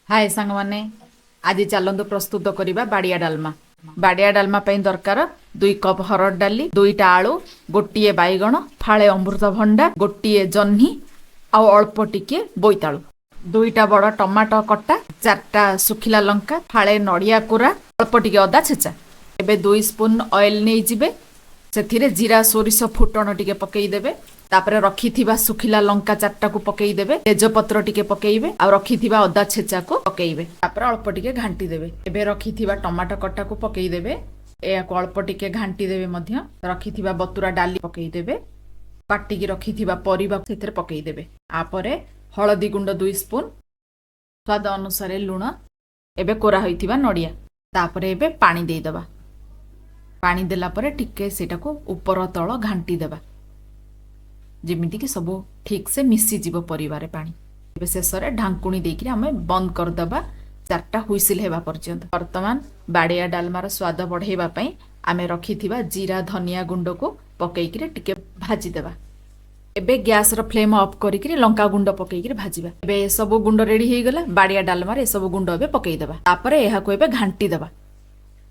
हाय सांग माने आज चलतु प्रस्तुत करवा बाड़िया डालमा। बाड़िया डालमा दरकार 2 कप हरड़ डाली, 2टा आलू, गोटे बैगण, फाळे अमृतभंडा, गोटे जह्नी आउ अल्प टिके बोईतालु, 2टा बड़ टमाटो कटा, 4टा सुखिला लंका, फाळे नड़िया कोरा, अल्प टिके अदा छेचा। एबे 2 स्पून ऑयल नहीं जिबे, सेथिरे जीरा सोरिष फुटण टिके पकई देबे। तापरे रखिथिबा सुखिला लंका 4टा को पकई देबे, तेजपत्र टिके पकईबे आ रखिथिबा अदा छेचा को पकईबे। तापरे अल्प टिके घांटी देबे। एबे रखिथिबा टमाटो कटा को पकई देबे, एया को अल्प टिके घांटी देबे। मध्य रखिथिबा बतुरा डाली पकई देबे, काटिकी रखिथिबा परिबा सेथिरे पकई देबे। आपरे हळदी गुंड 2 स्पून, स्वाद अनुसार लूण, एबे कोरा होइथिबा नड़िया। तापरे एबे पानी देई दबा। पानी देला परे टिके सेटा को ऊपर तळ घांटी देबा, जेमिति कि सब ठीक से मिसी जीव परिवारे पानी। एबे शेष रे ढांकुणी देकी हमें बंद कर दबा 4टा हुइसिल हेबा पर्यंत। वर्तमान बाड़िया डालमार स्वाद बढ़ेबा पई आमे रखिथिबा जीरा धनिया गुंड को पकईकि टिके भाजी देबा। एबे गैस रो फ्लेम ऑफ करिकि लंका गुंड पकईकि भाजीबा। एबे सब गुंड रेडी हे गला। बाड़िया डालमार ए सब गुंड एबे पकई देबा। तापरे एहा को एबे घांटी देबा।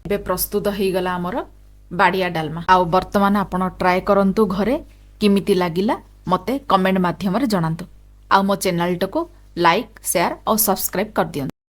एबे प्रस्तुत हे गला हमर बाड़िया डालमा। आ वर्तमान आपण ट्राई करंतु घरे किमिति लागिला मते कमेंट माध्यम रे जणांतु। आ मो चैनल को लाइक शेयर और सब्सक्राइब कर दियंतु।